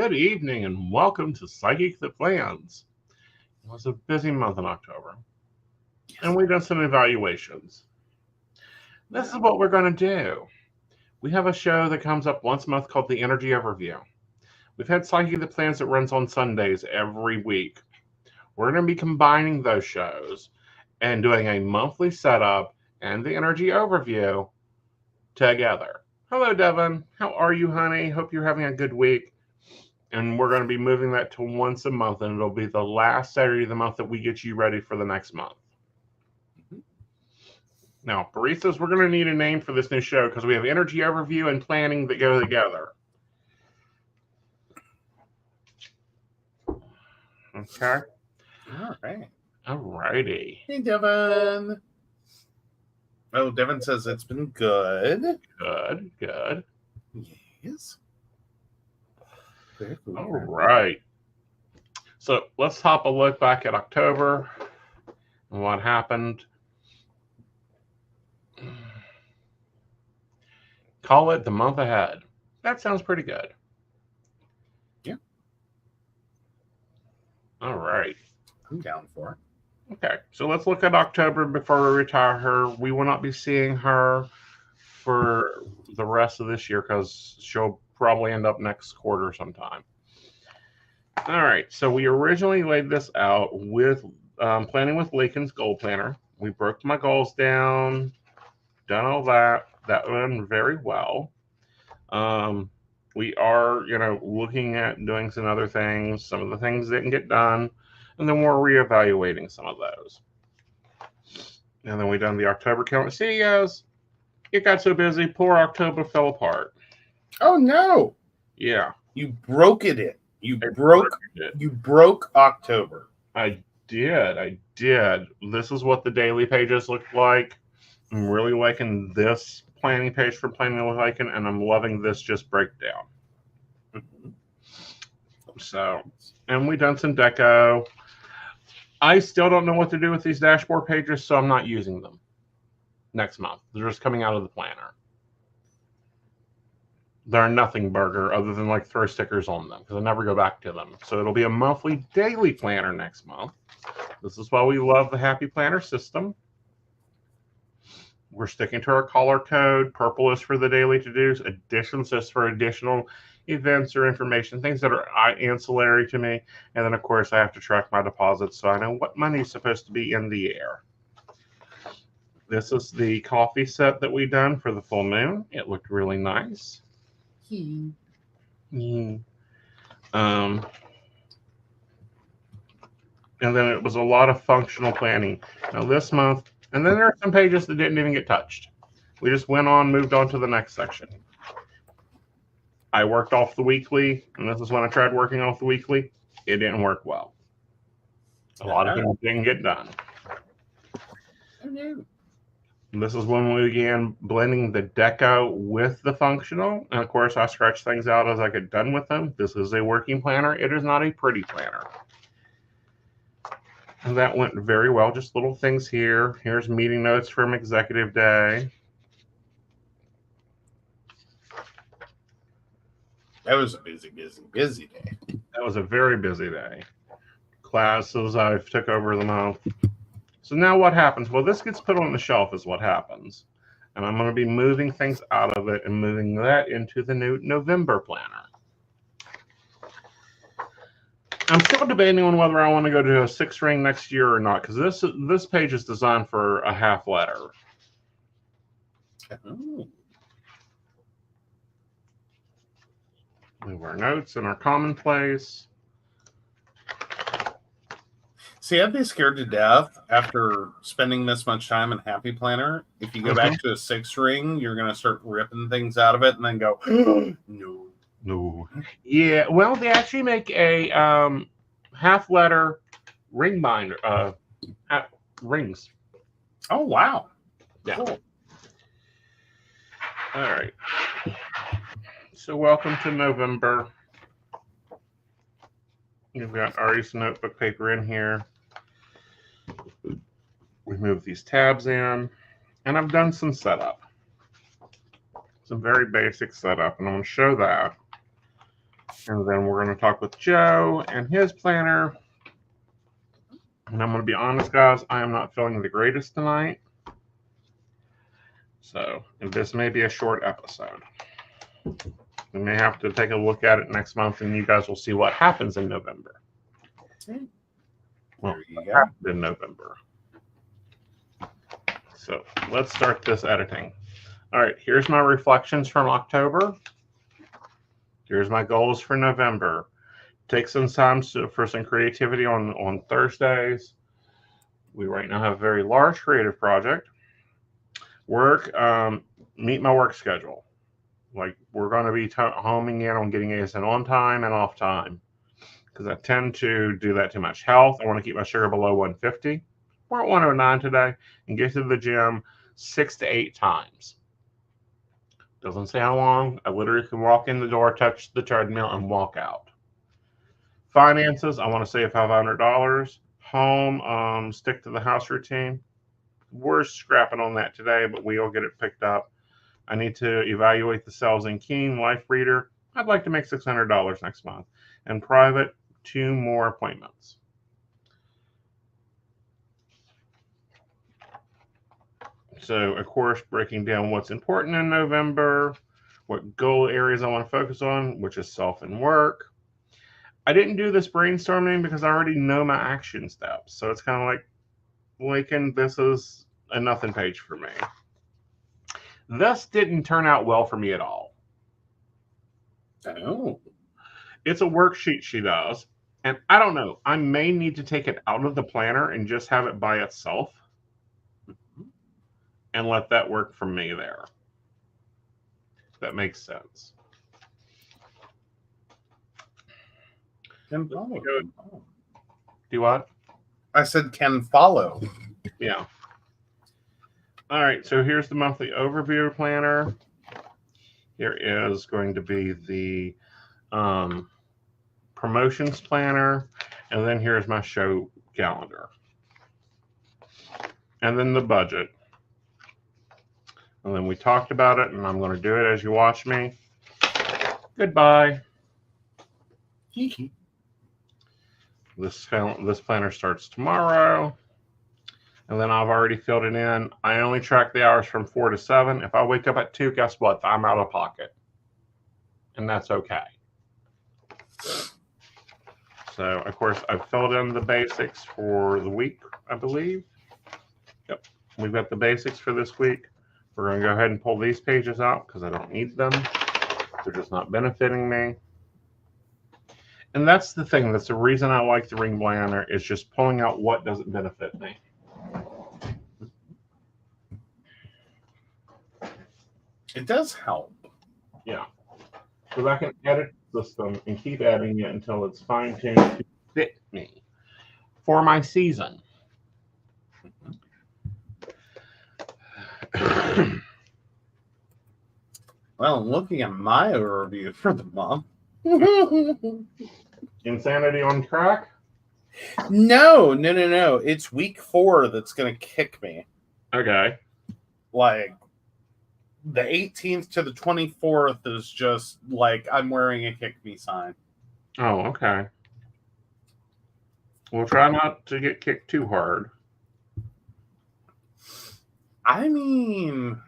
Good evening and welcome to Psychic That Plans. It was a busy month in October, and we've done some evaluations. This is what we're going to do. We have a show that comes up once a month called the Energy Overview. We've had Psychic That Plans that runs on Sundays every week. We're going to be combining those shows and doing a monthly setup and the Energy Overview together. Hello, Devin. How are you, honey? Hope you're having a good week. And we're going to be moving that to once a month, and it'll be the last Saturday of the month that we get you ready for the next month. Now, baristas, we're going to need a name for this new show because we have energy overview and planning that go together. Okay. All right. All righty. Hey, Devin. Oh, Devin says it's been good. Good. Yes. All right. So let's hop a look back at October and what happened. Call it the month ahead. That sounds pretty good. Yeah. All right. I'm down for it. Okay. So let's look at October before we retire her. We will not be seeing her for the rest of this year because she'll probably end up next quarter sometime. All right. So we originally laid this out with planning with Lakin's goal planner. We broke my goals down, done all that. That went very well. We are, looking at doing some other things. Some of the things didn't get done, and then we're reevaluating some of those. And then we done the October count. See, guys, it got so busy. Poor October fell apart. Oh no! Yeah, you broke it. You broke October. I did. This is what the daily pages look like. I'm really liking this planning page for planning with Lycan, and I'm loving this just breakdown. So, and we done some deco. I still don't know what to do with these dashboard pages, so I'm not using them next month. They're just coming out of the planner. They're nothing burger other than like throw stickers on them because I never go back to them. So it'll be a monthly daily planner next month. This is why we love the Happy Planner system. We're sticking to our color code. Purple is for the daily to-dos. Additions is for additional events or information, things that are ancillary to me. And then, of course, I have to track my deposits so I know what money is supposed to be in the air. This is the coffee set that we done for the full moon. It looked really nice. And then it was a lot of functional planning. Now this month, and then there are some pages that didn't even get touched. We just moved on to the next section. I worked off the weekly, and this is when I tried working off the weekly. It didn't work well. A lot of things didn't get done. This is when we began blending the deco with the functional. And of course, I scratched things out as I get done with them. This is a working planner. It is not a pretty planner. And that went very well. Just little things here. Here's meeting notes from Executive Day. That was a busy day. That was a very busy day. Classes I've took over the month. So now what happens? Well, this gets put on the shelf is what happens. And I'm going to be moving things out of it and moving that into the new November planner. I'm still debating on whether I want to go to a 6-ring next year or not, because this page is designed for a half letter. Move our notes and our commonplace. See, I'd be scared to death after spending this much time in Happy Planner. If you go back to a 6-ring, you're going to start ripping things out of it and then go, no. Yeah, well, they actually make a half-letter ring binder, rings. Oh, wow. Yeah. Cool. All right. So welcome to November. You've got Ari's notebook paper in here. We move these tabs in, and I've done some setup. Some very basic setup, and I'm going to show that. And then we're going to talk with Joe and his planner. And I'm going to be honest, guys, I am not feeling the greatest tonight. So this may be a short episode. We may have to take a look at it next month, and you guys will see what happens in November. Well, what happened in November. So let's start this editing. All right, here's my reflections from October. Here's my goals for November. Take some time for some creativity on Thursdays. We right now have a very large creative project. Work, meet my work schedule. Like, we're going to be homing in on getting Aeson on time and off time, because I tend to do that too much. Health, I want to keep my sugar below 150. We're at 109 today, and get to the gym 6 to 8 times. Doesn't say how long. I literally can walk in the door, touch the treadmill, and walk out. Finances, I want to save $500. Home, stick to the house routine. We're scrapping on that today, but we'll get it picked up. I need to evaluate the sales in Keen Life Reader. I'd like to make $600 next month. And private, 2 more appointments. So, of course, breaking down what's important in November, what goal areas I want to focus on, which is self and work. I didn't do this brainstorming because I already know my action steps. So it's kind of like, Lincoln, this is a nothing page for me. This didn't turn out well for me at all. Oh. It's a worksheet she does. And I don't know. I may need to take it out of the planner and just have it by itself. And let that work for me there. That makes sense. Can follow. Do what? I said can follow. Yeah. All right, so here's the monthly overview planner. Here is going to be the promotions planner, and then here's my show calendar. And then the budget. And then we talked about it, and I'm going to do it as you watch me. Goodbye. This planner starts tomorrow. And then I've already filled it in. I only track the hours from 4 to 7. If I wake up at 2, guess what? I'm out of pocket. And that's okay. So, of course, I've filled in the basics for the week, I believe. Yep. We've got the basics for this week. We're going to go ahead and pull these pages out because I don't need them. They're just not benefiting me. And that's the thing. That's the reason I like the ring planner, is just pulling out what doesn't benefit me. It does help. Yeah. Because I can edit the system and keep adding it until it's fine-tuned to fit me for my season. Well, looking at my overview for the month. Insanity on track? No. It's week 4 that's going to kick me. Okay. Like, the 18th to the 24th is just like I'm wearing a kick me sign. Oh, okay. We'll try not to get kicked too hard. I mean,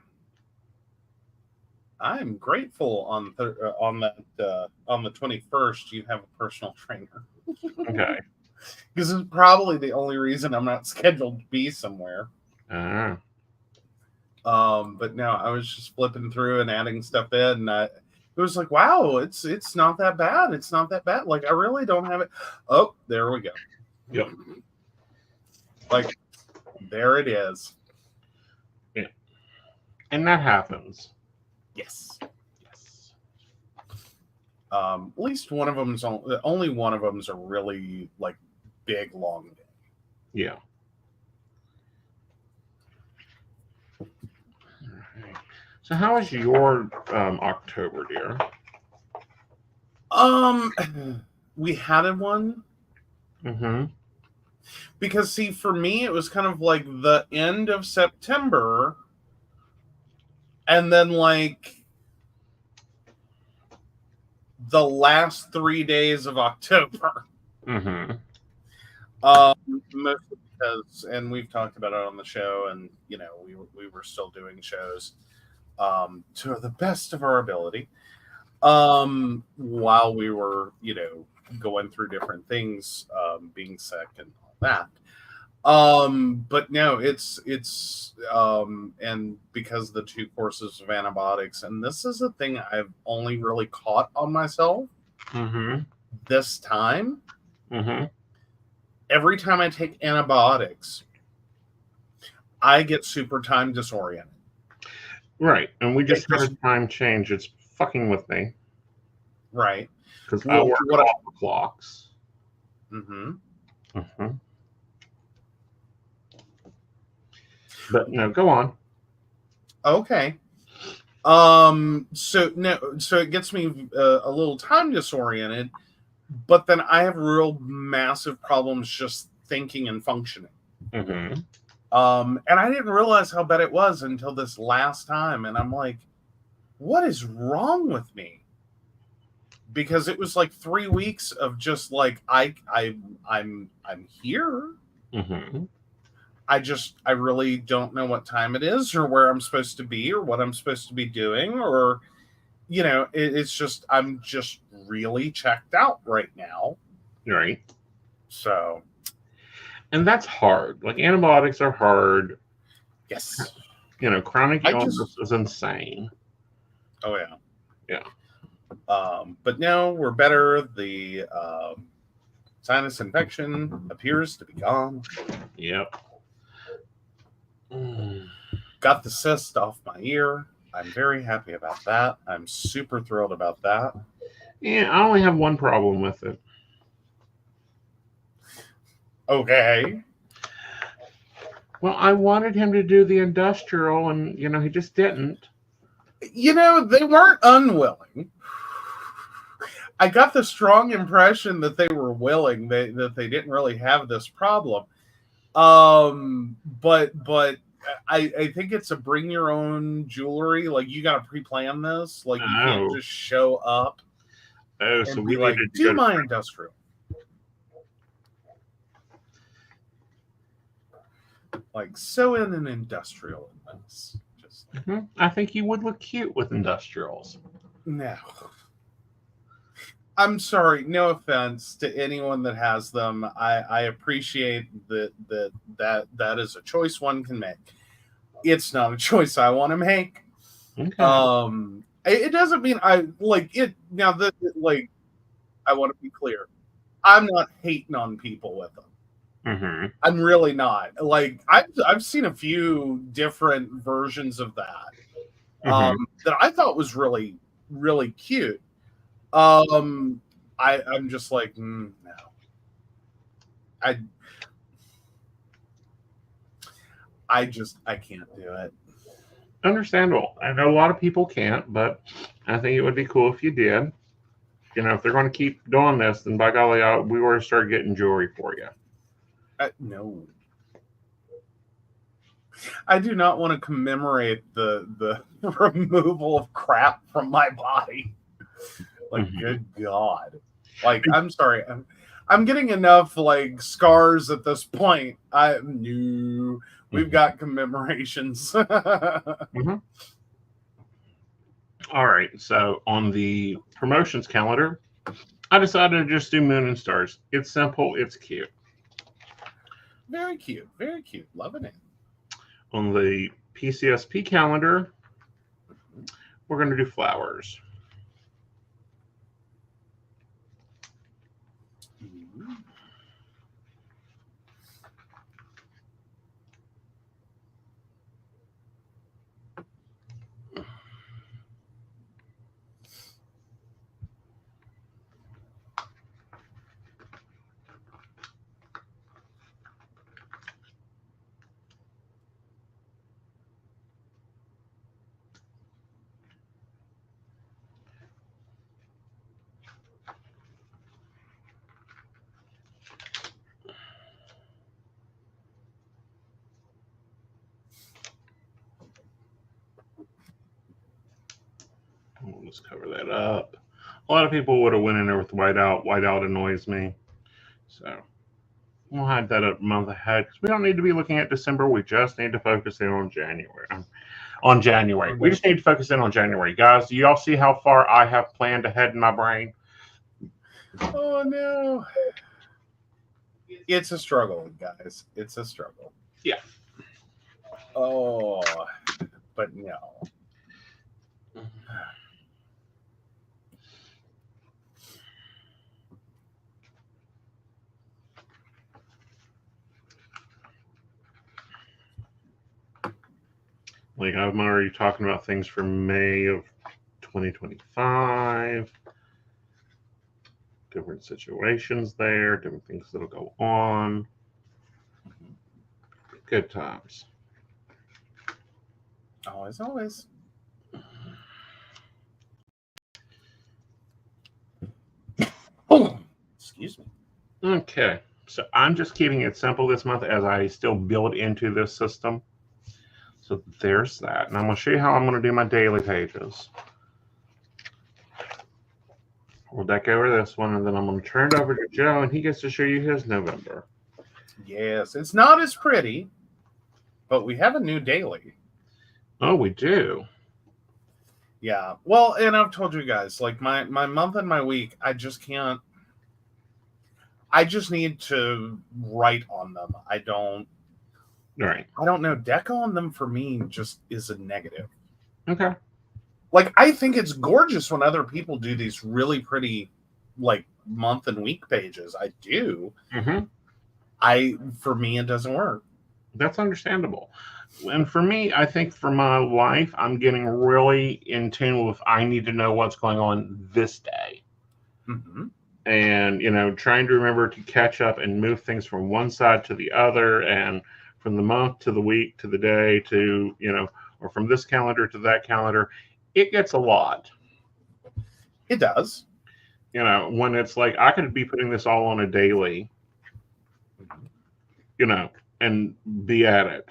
I'm grateful on the 21st you have a personal trainer. Okay. Because it's probably the only reason I'm not scheduled to be somewhere. But no, I was just flipping through and adding stuff in, and it was like, wow, it's not that bad. It's not that bad. Like, I really don't have it. Oh, there we go. Yep. Like, there it is. Yeah. And that happens. Yes. At least one of them's only one of them's a really like big long day. Yeah. So how was your October, dear? We had one. Mm-hmm. Because see, for me, it was kind of like the end of September, and then like the last 3 days of October. Mm-hmm. Mostly because, and we've talked about it on the show, and we were still doing shows to the best of our ability while we were going through different things, being sick and all that. But no, it's and because of the 2 courses of antibiotics, and this is a thing I've only really caught on myself this time. Every time I take antibiotics, I get super time disoriented. Right, and we just had a time change. It's fucking with me. Right. Because I work off the clocks. But no, go on. Okay. So it gets me a little time disoriented, but then I have real massive problems just thinking and functioning. And I didn't realize how bad it was until this last time, and I'm like, what is wrong with me? Because it was like 3 weeks of just like I'm here. I really don't know what time it is or where I'm supposed to be or what I'm supposed to be doing, or it's just I'm just really checked out right now. Right. So, and that's hard. Like, antibiotics are hard. Yes. Chronic illness is insane. Oh yeah. Yeah. But no, we're better. The sinus infection appears to be gone. Yep. Got the cyst off my ear. I'm very happy about that. I'm super thrilled about that. Yeah, I only have one problem with it. Okay. Well, I wanted him to do the industrial, and he just didn't. They weren't unwilling. I got the strong impression that they were willing, that they didn't really have this problem. But I think it's a bring your own jewelry. Like, you got to pre-plan this. Like, you can't just show up. Oh, so we like, do my industrial. Like, sew in an industrial in this. Just I think you would look cute with industrials. No. I'm sorry, no offense to anyone that has them. I appreciate that is a choice one can make. It's not a choice I want to make. Okay. It doesn't mean I like it. Now, I want to be clear. I'm not hating on people with them. I'm really not. Like, I've seen a few different versions of that that I thought was really, really cute. I'm just like, no. I can't do it. Understandable. I know a lot of people can't, but I think it would be cool if you did. If they're going to keep doing this, then by golly, we were to start getting jewelry for you. No. I do not want to commemorate the removal of crap from my body. Like, good God. Like, I'm sorry. I'm getting enough, like, scars at this point. We've got commemorations. All right. So on the promotions calendar, I decided to just do Moon and Stars. It's simple. It's cute. Very cute. Very cute. Loving it. On the PCSP calendar, we're going to do flowers. We'll just cover that up. A lot of people would have went in there with whiteout. Whiteout annoys me. So we'll hide that a month ahead because we don't need to be looking at December. We just need to focus in on January. We just need to focus in on January. Guys, do y'all see how far I have planned ahead in my brain? Oh, no. It's a struggle, guys. It's a struggle. Yeah. Oh, but no. Like, I'm already talking about things for May of 2025. Different situations there, different things that'll go on. Good times. Always. Oh, excuse me. Okay, so I'm just keeping it simple this month as I still build into this system. So there's that. And I'm going to show you how I'm going to do my daily pages. We'll deck over this one, and then I'm going to turn it over to Joe, and he gets to show you his November. Yes, it's not as pretty, but we have a new daily. Oh, we do? Yeah. Well, and I've told you guys, like my month and my week, I just can't. I just need to write on them. I don't know. Deck on them for me just is a negative. Okay. Like, I think it's gorgeous when other people do these really pretty, like, month and week pages. I do. Mm-hmm. For me, it doesn't work. That's understandable. And for me, I think for my life, I'm getting really in tune with I need to know what's going on this day. Mm-hmm. And, trying to remember to catch up and move things from one side to the other and from the month to the week to the day to, or from this calendar to that calendar. It gets a lot. It does. When it's like I could be putting this all on a daily, and be at it.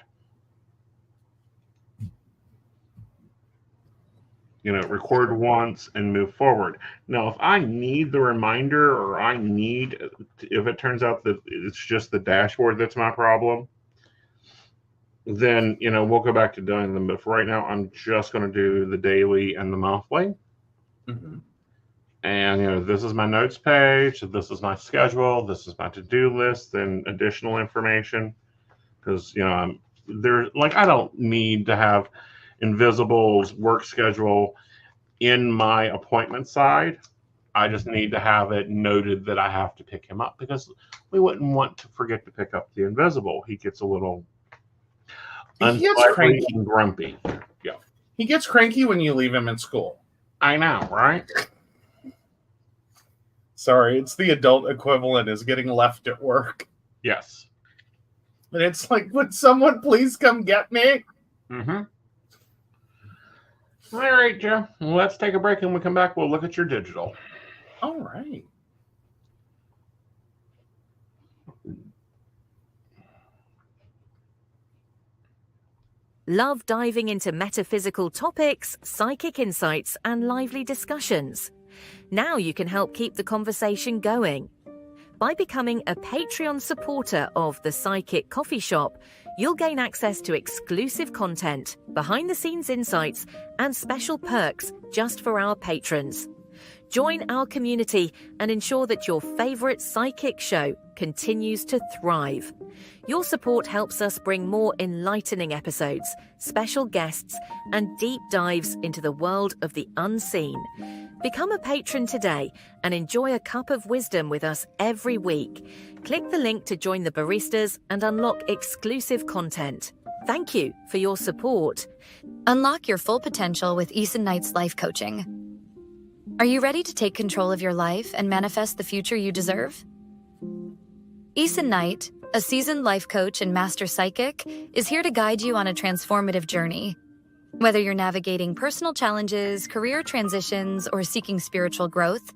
Record once and move forward. Now, if I need the reminder or if it turns out that it's just the dashboard that's my problem, then, we'll go back to doing them. But for right now, I'm just going to do the daily and the monthly. Mm-hmm. And, this is my notes page. This is my schedule. This is my to-do list and additional information. Because, I don't need to have Invisible's work schedule in my appointment side. I just need to have it noted that I have to pick him up because we wouldn't want to forget to pick up the Invisible. He gets a little cranky and grumpy. Yeah. He gets cranky when you leave him in school. I know, right? Sorry, it's the adult equivalent is getting left at work. Yes. And it's like, would someone please come get me? Mm-hmm. All right, Joe. Let's take a break, and when we come back, we'll look at your digital. All right. Love diving into metaphysical topics, psychic insights, and lively discussions? Now you can help keep the conversation going. By becoming a Patreon supporter of The Psychic Coffee Shop, you'll gain access to exclusive content, behind-the-scenes insights, and special perks just for our patrons. Join our community and ensure that your favorite psychic show continues to thrive. Your support helps us bring more enlightening episodes, special guests, and deep dives into the world of the unseen. Become a patron today and enjoy a cup of wisdom with us every week. Click the link to join the baristas and unlock exclusive content. Thank you for your support. Unlock your full potential with Aeson Knight's life coaching. Are you ready to take control of your life and manifest the future you deserve? Aeson Knight, a seasoned life coach and master psychic, is here to guide you on a transformative journey. Whether you're navigating personal challenges, career transitions, or seeking spiritual growth,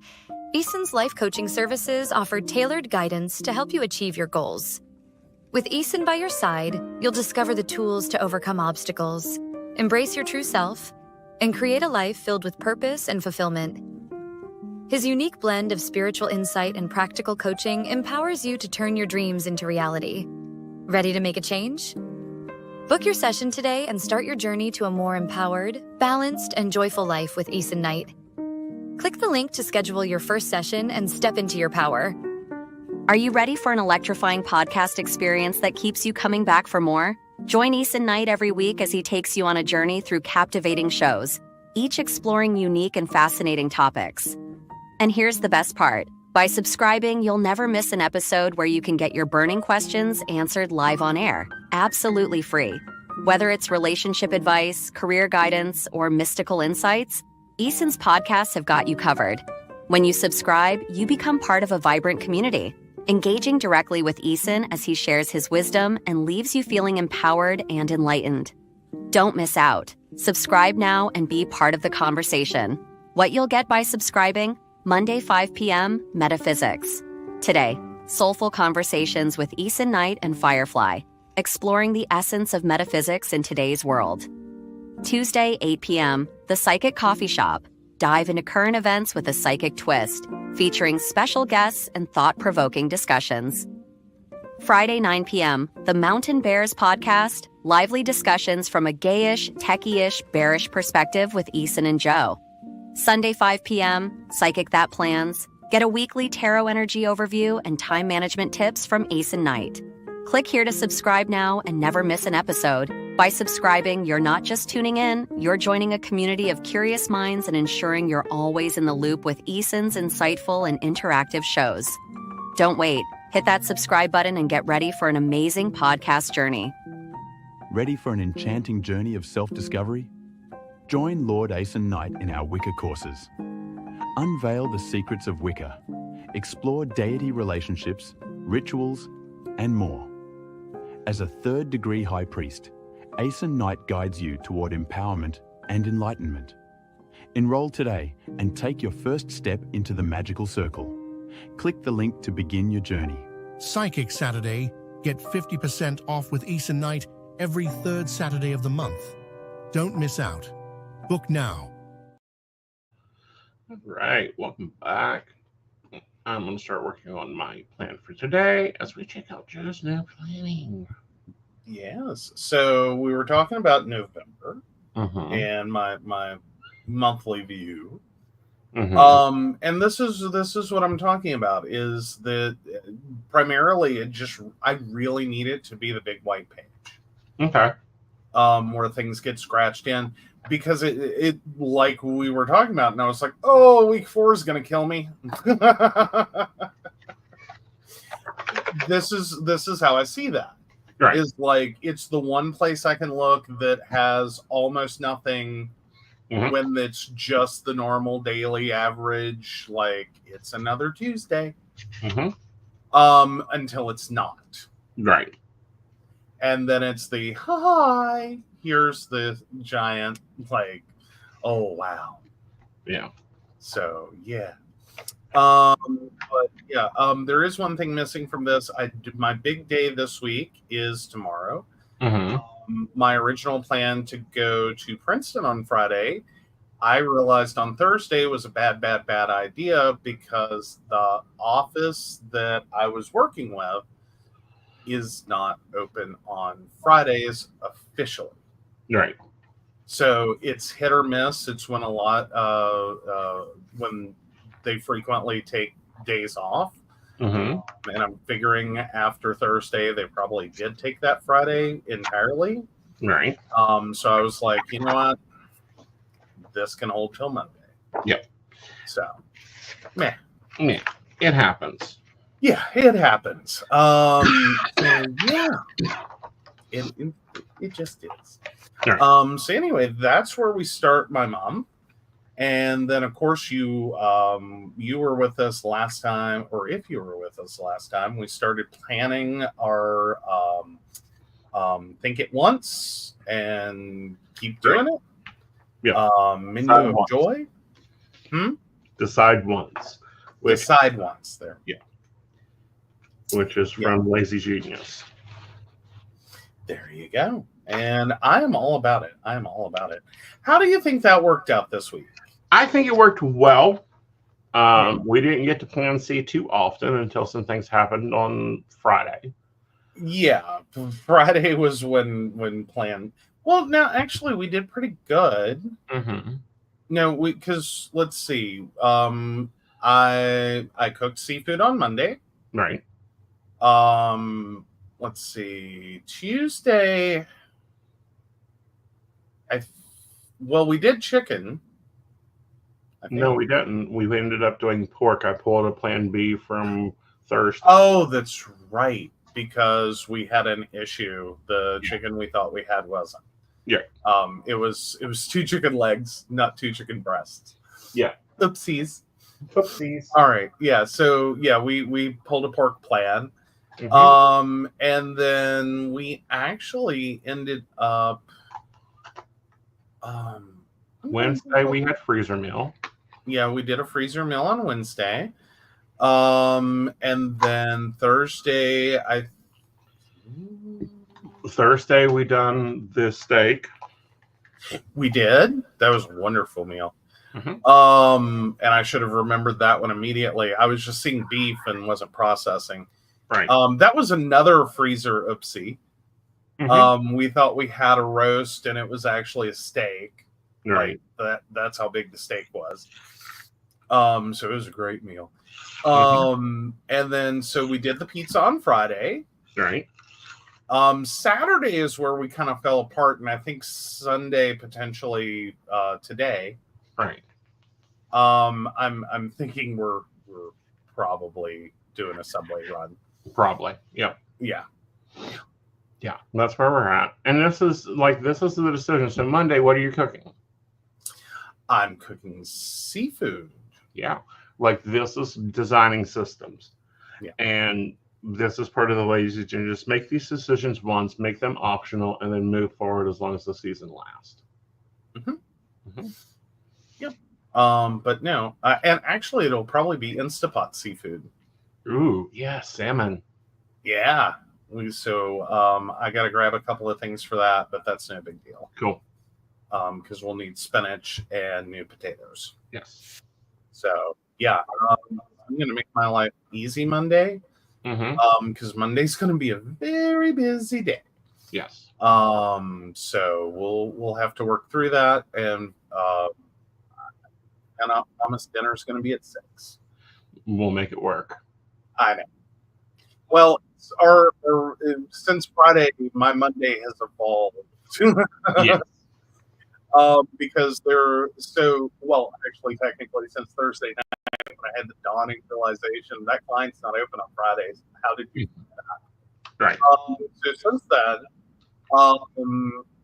Aeson's life coaching services offer tailored guidance to help you achieve your goals. With Aeson by your side, you'll discover the tools to overcome obstacles, embrace your true self, and create a life filled with purpose and fulfillment. His unique blend of spiritual insight and practical coaching empowers you to turn your dreams into reality. Ready to make a change? Book your session today and start your journey to a more empowered, balanced, and joyful life with Aeson Knight. Click the link to schedule your first session and step into your power. Are you ready for an electrifying podcast experience that keeps you coming back for more? Join Aeson Knight every week as he takes you on a journey through captivating shows, each exploring unique and fascinating topics. And here's the best part. By subscribing, you'll never miss an episode where you can get your burning questions answered live on air, absolutely free. Whether it's relationship advice, career guidance, or mystical insights, Aeson's podcasts have got you covered. When you subscribe, you become part of a vibrant community, engaging directly with Aeson as he shares his wisdom and leaves you feeling empowered and enlightened. Don't miss out. Subscribe now and be part of the conversation. What you'll get by subscribing: Monday 5 p.m. Metaphysics. Today, soulful conversations with Aeson Knight and Firefly, exploring the essence of metaphysics in today's world. Tuesday 8 p.m. The Psychic Coffee Shop. Dive into current events with a psychic twist, featuring special guests and thought-provoking discussions. Friday 9 p.m. The Mountain Bears Podcast. Lively discussions from a gayish, techie-ish, bearish perspective with Aeson and Joe. Sunday 5 p.m. Psychic That Plans. Get a weekly tarot energy overview and time management tips from Aeson Knight. Click here to subscribe now and never miss an episode. By subscribing, you're not just tuning in, you're joining a community of curious minds and ensuring you're always in the loop with Aeson's insightful and interactive shows. Don't wait. Hit that subscribe button and get ready for an amazing podcast journey. Ready for an enchanting journey of self-discovery? Join Lord Aeson Knight in our Wicca courses. Unveil the secrets of Wicca, explore deity relationships, rituals, and more. As a third-degree high priest, Aeson Knight guides you toward empowerment and enlightenment. Enroll today and take your first step into the magical circle. Click the link to begin your journey. Psychic Saturday. Get 50% off with Aeson Knight every third Saturday of the month. Don't miss out. Book now. All right, welcome back. I'm going to start working on my plan for today as we check out Joe's new planning. Yes. So we were talking about November and my monthly view. And this is what I'm talking about, is that primarily I really need it to be the big white page. Okay. Where things get scratched in, because it like we were talking about, and I was like, oh, week 4 is going to kill me. This is how I see that. Right. Is like, it's the one place I can look that has almost nothing when it's just the normal daily average, like it's another Tuesday, until it's not. Right. And then it's the, hi, here's the giant, like, oh, wow. Yeah. So, yeah. But, yeah, there is one thing missing from this. My big day this week is tomorrow. My original plan to go to Princeton on Friday, I realized on Thursday was a bad idea, because the office that I was working with is not open on Fridays officially. Right. So it's hit or miss. It's when when they frequently take days off. And I'm figuring after Thursday, they probably did take that Friday entirely. Right. So I was like, you know what? This can hold till Monday. Yep. So, meh. Yeah, it happens. Yeah, it happens. Yeah, it just is. Right. So anyway, that's where we start, my mom. And then, of course, you were with us last time, or if you were with us last time, we started planning our Think It Once and keep doing it. Yeah. Menu of Joy. Decide Once. Decide Once. There. Yeah. Which is from Lazy Genius. There you go. And I am all about it. How do you think that worked out this week? I think it worked well. We didn't get to plan C too often until some things happened on Friday. Yeah, Friday was when planned. Well, now actually we did pretty good. Mm-hmm. No, because let's see. I cooked seafood on Monday. Right. Let's see. Tuesday. We did chicken. No, we didn't. We ended up doing pork. I pulled a plan B from Thursday. Oh, that's right. Because we had an issue. The chicken we thought we had wasn't. Yeah. It was 2 chicken legs, not 2 chicken breasts. Yeah. Oopsies. Oopsies. All right. Yeah. So yeah, we pulled a pork plan. Mm-hmm. And then we actually ended up Wednesday we had freezer meal. Yeah, we did a freezer meal on Wednesday. And then Thursday we done the steak. We did. That was a wonderful meal. Mm-hmm. And I should have remembered that one immediately. I was just seeing beef and wasn't processing. Right. That was another freezer oopsie. Mm-hmm. We thought we had a roast and it was actually a steak. Right. Like, that's how big the steak was. So it was a great meal. Mm-hmm. And then so we did the pizza on Friday. Right. Saturday is where we kind of fell apart, and I think Sunday potentially today. Right. I'm thinking we're probably doing a Subway run. Probably. Yep. Yeah. Yeah. That's where we're at. And this is the decision. So Monday, what are you cooking? I'm cooking seafood. Yeah. Like this is designing systems. Yeah. And this is part of the ways you can just make these decisions once, make them optional, and then move forward as long as the season lasts. Mm-hmm. Mm-hmm. Yep. But no, and actually it'll probably be Instapot seafood. Ooh, yeah, salmon. Yeah. I got to grab a couple of things for that, but that's no big deal. Cool. Because we'll need spinach and new potatoes. Yes. So yeah, I'm gonna make my life easy Monday. Mm-hmm. Because Monday's gonna be a very busy day. Yes. So we'll have to work through that, and I promise dinner's gonna be at 6. We'll make it work. I know. Well, since Friday, my Monday has evolved. Yes. Because actually, technically, since Thursday night, when I had the dawning realization that client's not open on Fridays. How did you do that? Right. So since then,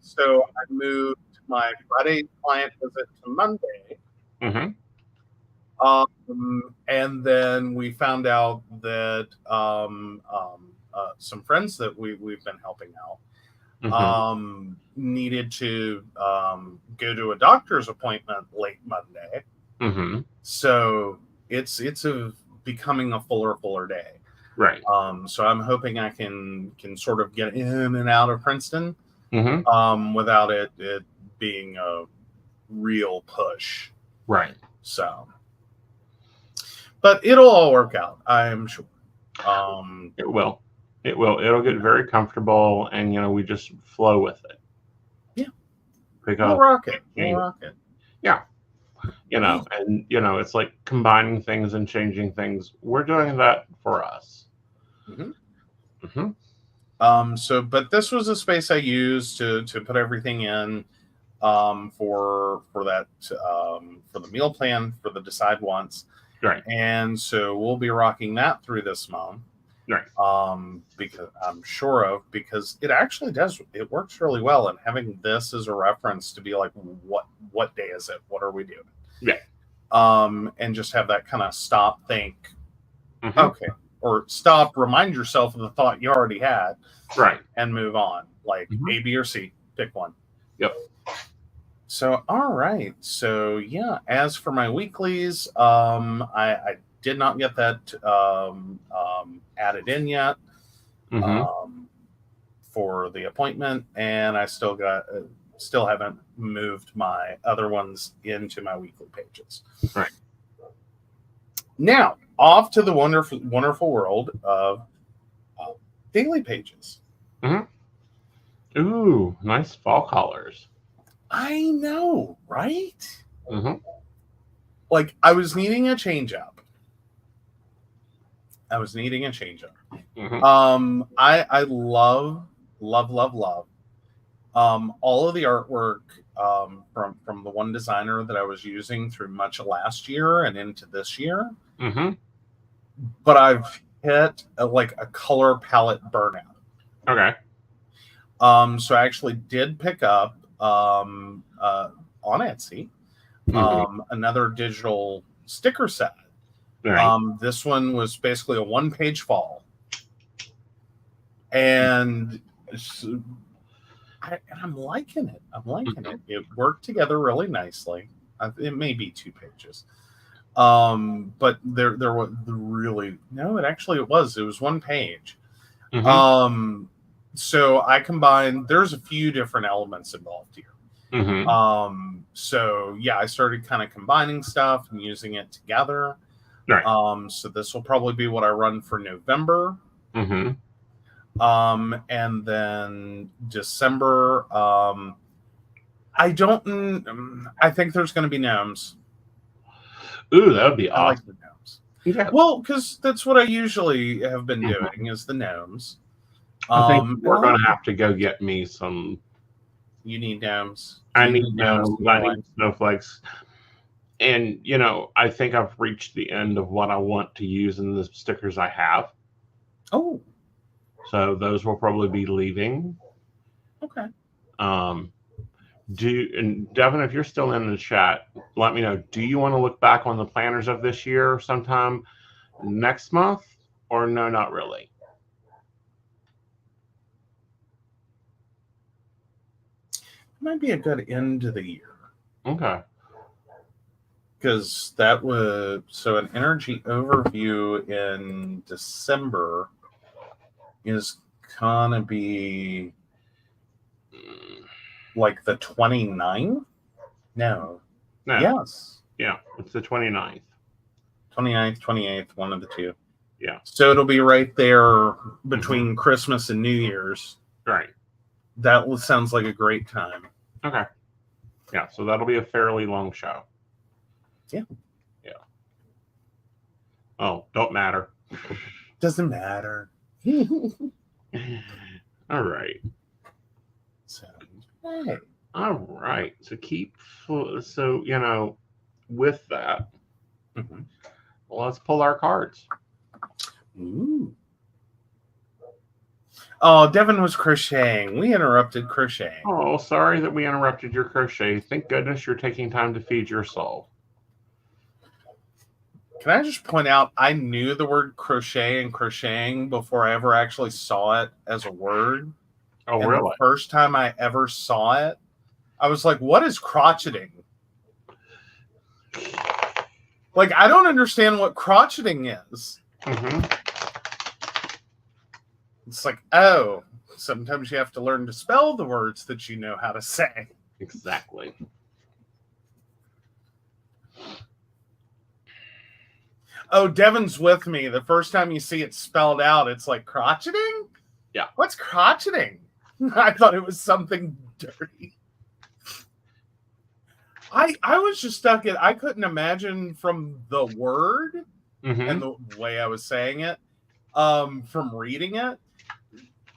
so I moved my Friday client visit to Monday. Mm-hmm. And then we found out that some friends that we've been helping out Mm-hmm. needed to go to a doctor's appointment late Monday. Mm-hmm. So it's becoming a fuller day. Right. So I'm hoping I can sort of get in and out of Princeton Mm-hmm. without it being a real push. Right. So, but it'll all work out, I'm sure. It will. It will. It'll get very comfortable, and we just flow with it. Yeah. Because We'll rock it. We'll rock it. Yeah. And it's like combining things and changing things. We're doing that for us. Mm-hmm. Mm-hmm. But this was a space I used to put everything in for that for the meal plan for the Decide Once. Right. And so we'll be rocking that through this month. Right. Because I'm sure of, because it actually it works really well, and having this as a reference to be like, what day is it? What are we doing? Yeah. And just have that kind of stop, think, Mm-hmm. okay, or stop, remind yourself of the thought you already had, Right. and move on. Like Mm-hmm. A, B, or C, pick one. Yep. So, all right. So, yeah, as for my weeklies, I did not get that added in yet Mm-hmm. for the appointment, and I still haven't moved my other ones into my weekly pages. Right. Now, off to the wonderful, wonderful world of daily pages. Mm-hmm. Ooh, nice fall colors. I know, right? Mm-hmm. Like, I was needing a change up. Mm-hmm. I love all of the artwork from the one designer that I was using through much of last year and into this year. Mm-hmm. But I've hit a color palette burnout. Okay. So I actually did pick up on Etsy another digital sticker set. Right. This one was basically a one-page fall, and I'm liking it. It worked together really nicely. It may be 2 pages, but there was really no. It was 1 page. Mm-hmm. So I combined. There's a few different elements involved here. Mm-hmm. So yeah, I started kind of combining stuff and using it together. Right. So this will probably be what I run for November. Mm-hmm. And then December, I think there's going to be gnomes. Ooh, that would be awesome. I like the gnomes. Yeah. Well, because that's what I usually have been doing is the gnomes. I think we're going to have to go get me some. You need gnomes. I need gnomes. I need snowflakes. And, I think I've reached the end of what I want to use in the stickers I have. Oh. So those will probably be leaving. Okay. And Devin, if you're still in the chat, let me know. Do you want to look back on the planners of this year sometime next month? Or no, not really? Might be a good end to the year. Okay. Because that was an energy overview in December is gonna be like the 29th? No. Yes. Yeah, it's the 29th. 29th, 28th, one of the two. Yeah. So it'll be right there between Christmas and New Year's. Right. That sounds like a great time. Okay. Yeah, so that'll be a fairly long show. Yeah. Yeah. Oh, don't matter. Doesn't matter. All right. So, hey. All right. So with that, let's pull our cards. Ooh. Oh, Devin was crocheting. We interrupted crocheting. Oh, sorry that we interrupted your crochet. Thank goodness you're taking time to feed your soul. Can I just point out, I knew the word crochet and crocheting before I ever actually saw it as a word. Oh, and really? The first time I ever saw it, I was like, what is crotcheting? Like, I don't understand what crotcheting is. It's like, oh, sometimes you have to learn to spell the words that you know how to say. Exactly. Oh, Devin's with me. The first time you see it spelled out, it's like crotcheting? Yeah. What's crotcheting? I thought it was something dirty. I was just stuck in, I couldn't imagine from the word and the way I was saying it, from reading it.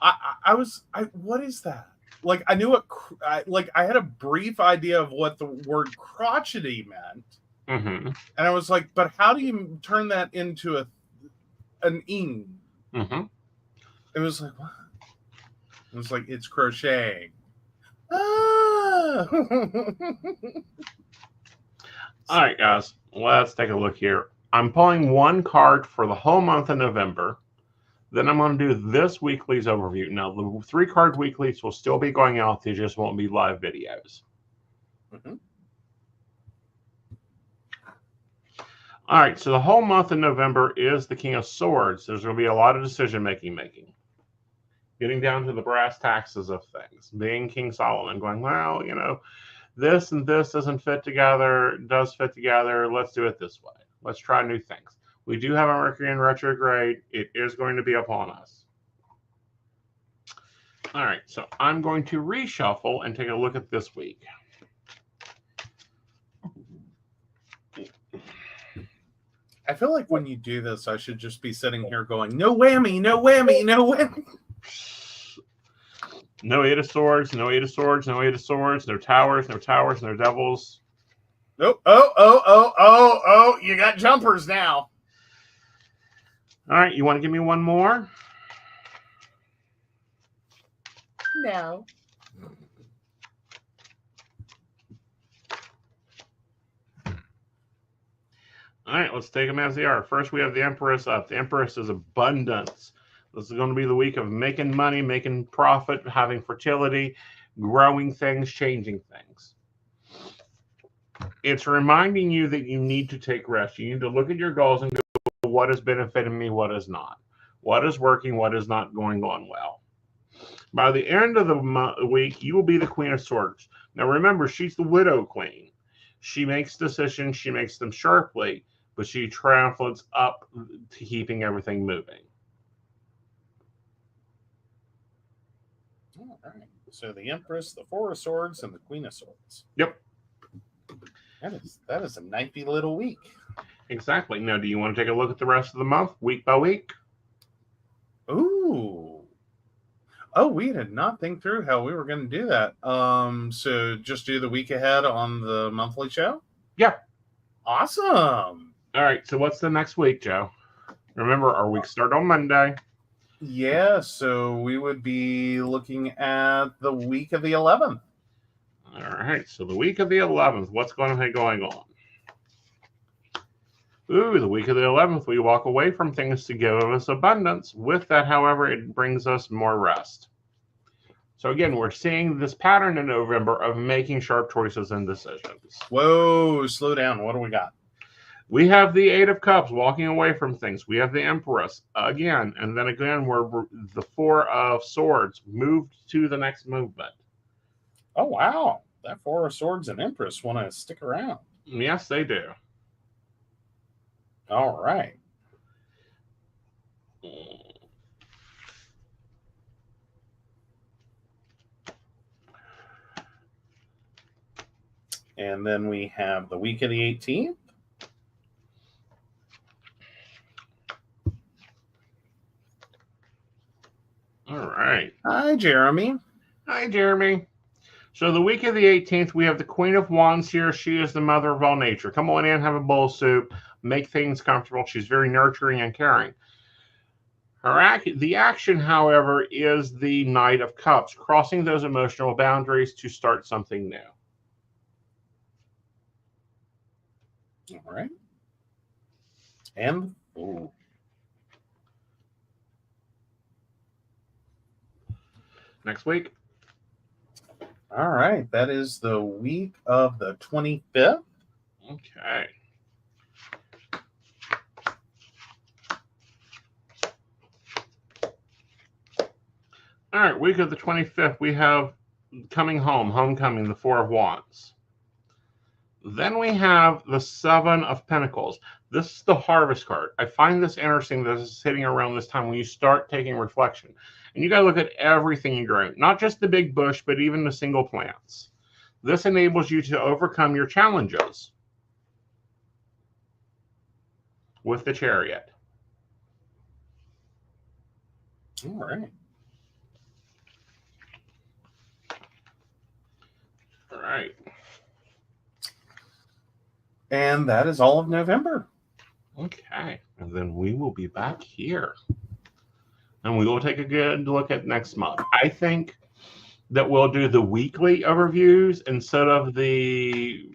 I was, what is that? Like, I knew I had a brief idea of what the word crotchety meant. And I was like, but how do you turn that into an ing? It was like, what? It was like, it's crocheting. Ah! All right, guys, let's take a look here. I'm pulling one card for the whole month of November. Then I'm going to do this weekly's overview. Now, the 3-card weeklies will still be going out. They just won't be live videos. All right, so the whole month of November is the King of Swords. There's going to be a lot of decision-making. Getting down to the brass taxes of things. Being King Solomon, going, well, this and this doesn't fit together, does fit together. Let's do it this way. Let's try new things. We do have a Mercury in retrograde. It is going to be upon us. All right, so I'm going to reshuffle and take a look at this week. I feel like when you do this, I should just be sitting here going, no whammy, no whammy, no whammy. No Eight of Swords, no Eight of Swords, no Eight of Swords, no towers, no towers, no devils. Oh, you got jumpers now. All right, you want to give me one more? No. All right, let's take them as they are. First, we have the Empress up. The Empress is abundance. This is going to be the week of making money, making profit, having fertility, growing things, changing things. It's reminding you that you need to take rest. You need to look at your goals and go, what is benefiting me, what is not? What is working, what is not going on well? By the end of the week, you will be the Queen of Swords. Now, remember, she's the Widow Queen. She makes decisions, she makes them sharply, but she translates up to keeping everything moving. All right. So the Empress, the Four of Swords, and the Queen of Swords. Yep. That is a knifey little week. Exactly. Now, do you want to take a look at the rest of the month, week by week? Ooh. Oh, we did not think through how we were going to do that. So just do the week ahead on the monthly show? Yeah. Awesome. All right. So what's the next week, Joe? Remember, our weeks start on Monday. Yeah, so we would be looking at the week of the 11th. All right. So the week of the 11th, what's going to be going on? Ooh, the week of the 11th, we walk away from things to give us abundance. With that, however, it brings us more rest. So again, we're seeing this pattern in November of making sharp choices and decisions. Whoa, slow down. What do we got? We have the Eight of Cups, walking away from things. We have the Empress again. And then again, we're the Four of Swords moved to the next movement. Oh, wow. That Four of Swords and Empress want to stick around. Yes, they do. All right. And then we have the week of the 18th. All right. Hi, Jeremy. Hi, Jeremy. So the week of the 18th, we have the Queen of Wands here. She is the mother of all nature. Come on in, have a bowl of soup, make things comfortable. She's very nurturing and caring. The action, however, is the Knight of Cups, crossing those emotional boundaries to start something new. All right. And ooh. Next week. All right. That is the week of the 25th. Okay. All right, week of the 25th, we have coming home, homecoming, the Four of Wands. Then we have the Seven of Pentacles. This is the harvest card. I find this interesting that this is hitting around this time when you start taking reflection. And you got to look at everything you're growing, not just the big bush, but even the single plants. This enables you to overcome your challenges with the Chariot. All right. All right. And that is all of November. Okay. And then we will be back here. And we will take a good look at next month. I think that we'll do the weekly overviews instead of the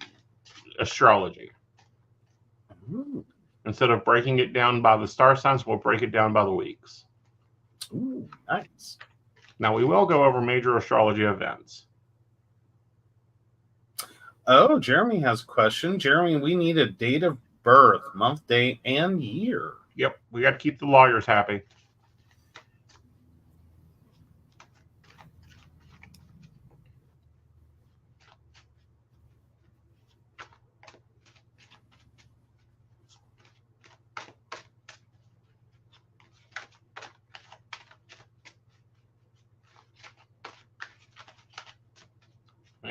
astrology. Ooh. Instead of breaking it down by the star signs, we'll break it down by the weeks. Ooh, nice. Now, we will go over major astrology events. Oh, Jeremy has a question. Jeremy, we need a date of birth, month, day, and year. Yep, we got to keep the lawyers happy.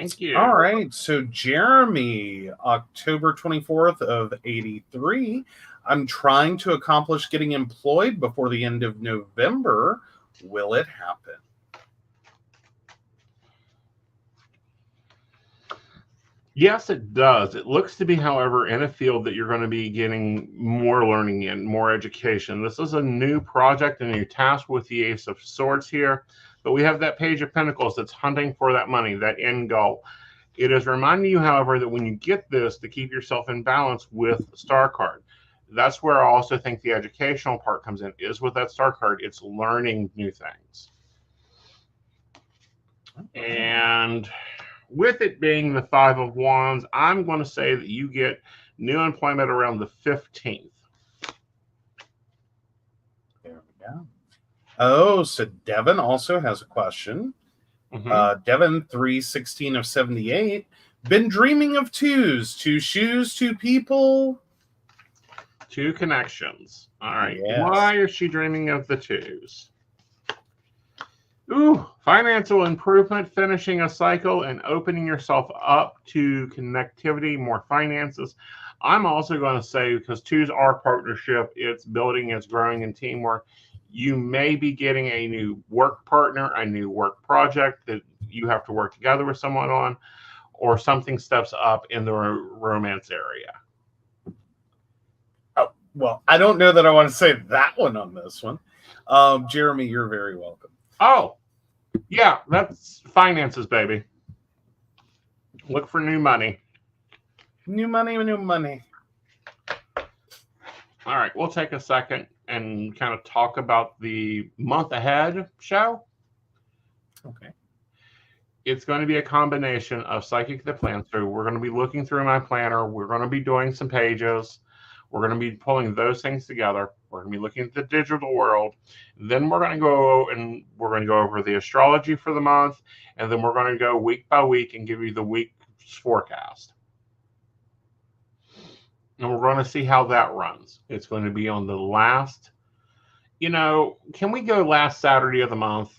Thank you. All right. So Jeremy, October 24th of 83. I'm trying to accomplish getting employed before the end of November. Will it happen? Yes, it does. It looks to be, however, in a field that you're going to be getting more learning in, more education. This is a new project, a new task with the Ace of Swords here, but we have that Page of Pentacles that's hunting for that money, that end goal. It is reminding you, however, that when you get this, to keep yourself in balance with the Star card. That's where I also think the educational part comes in, is with that Star card. It's learning new things. And with it being the Five of Wands, I'm going to say that you get new employment around the 15th. There we go. Oh, so Devin also has a question. Devin, 316 of 78. Been dreaming of twos, 2 shoes, 2 people. 2 connections. All right. Yes. Why is she dreaming of the 2s? Ooh, financial improvement, finishing a cycle, and opening yourself up to connectivity, more finances. I'm also going to say, because 2s are partnership, it's building, it's growing, and teamwork. You may be getting a new work partner, a new work project that you have to work together with someone on, or something steps up in the romance area. Oh, well, I don't know that I want to say that one on this one. Jeremy, you're very welcome. Oh, yeah, that's finances, baby. Look for new money. New money, new money. All right, we'll take a second and kind of talk about the month ahead show. Okay. It's going to be a combination of Psychic the Plan. So we're going to be looking through my planner. We're going to be doing some pages. We're going to be pulling those things together. We're going to be looking at the digital world. Then we're going to go over the astrology for the month. And then we're going to go week by week and give you the week's forecast. And we're going to see how that runs. It's going to be on the last, can we go last Saturday of the month?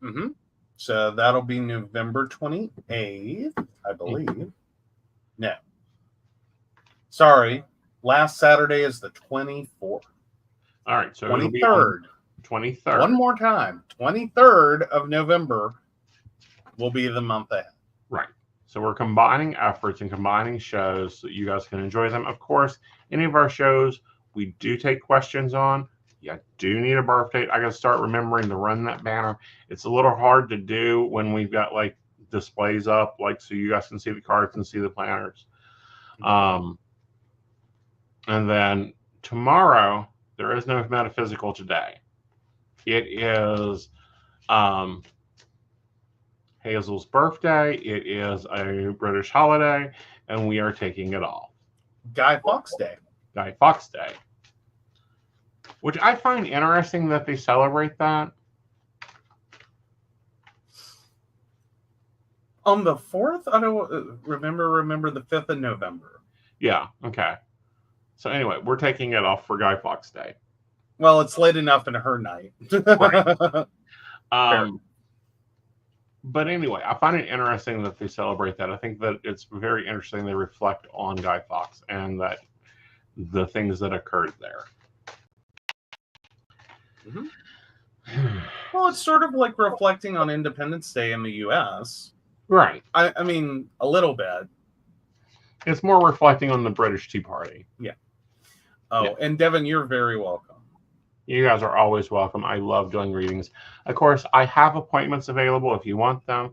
Mm-hmm. So that'll be November 28th, I believe. Mm-hmm. No. Sorry. Last Saturday is the 24th. All right. So 23rd. 23rd. One more time. 23rd of November will be the month ahead. Right. So we're combining efforts and combining shows so that you guys can enjoy them. Of course, any of our shows, we do take questions on. You do need a birth date. I got to start remembering to run that banner. It's a little hard to do when we've got like displays up, like so you guys can see the cards and see the planners. And then tomorrow, there is no metaphysical today. It is Hazel's birthday. It is a British holiday, and we are taking it off. Guy Fawkes Day. Guy Fawkes Day. Which I find interesting that they celebrate that. On the 4th? I don't remember the 5th of November. Yeah, okay. So anyway, we're taking it off for Guy Fawkes Day. Well, it's late enough in her night. Right. But anyway, I find it interesting that they celebrate that. I think that it's very interesting they reflect on Guy Fawkes and that the things that occurred there. Mm-hmm. Well, it's sort of like reflecting on Independence Day in the U.S. Right. I mean, a little bit. It's more reflecting on the British Tea Party. Yeah. Oh, yeah. And Devin, you're very welcome. You guys are always welcome. I love doing readings. Of course, I have appointments available if you want them.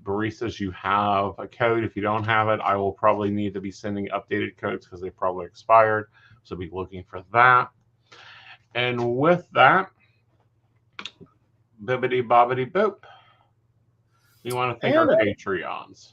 Baristas, you have a code. If you don't have it, I will probably need to be sending updated codes because they probably expired. So be looking for that. And with that, bibbity bobbity boop. We want to thank our Patreons.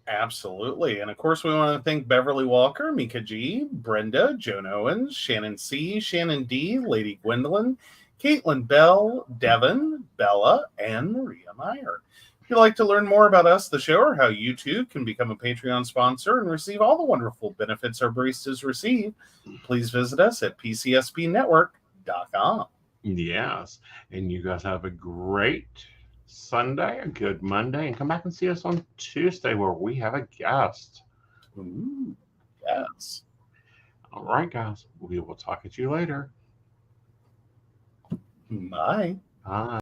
Absolutely. And of course, we want to thank Beverly Walker, Mika G, Brenda, Joan Owens, Shannon C, Shannon D, Lady Gwendolyn, Caitlin Bell, Devin, Bella, and Maria Meyer. If you'd like to learn more about us, the show, or how you too can become a Patreon sponsor and receive all the wonderful benefits our baristas receive, please visit us at PCSPNetwork.com. Yes. And you guys have a great Sunday, a good Monday, and come back and see us on Tuesday where we have a guest. Ooh, yes. All right, guys. We will talk at you later. Bye. Bye.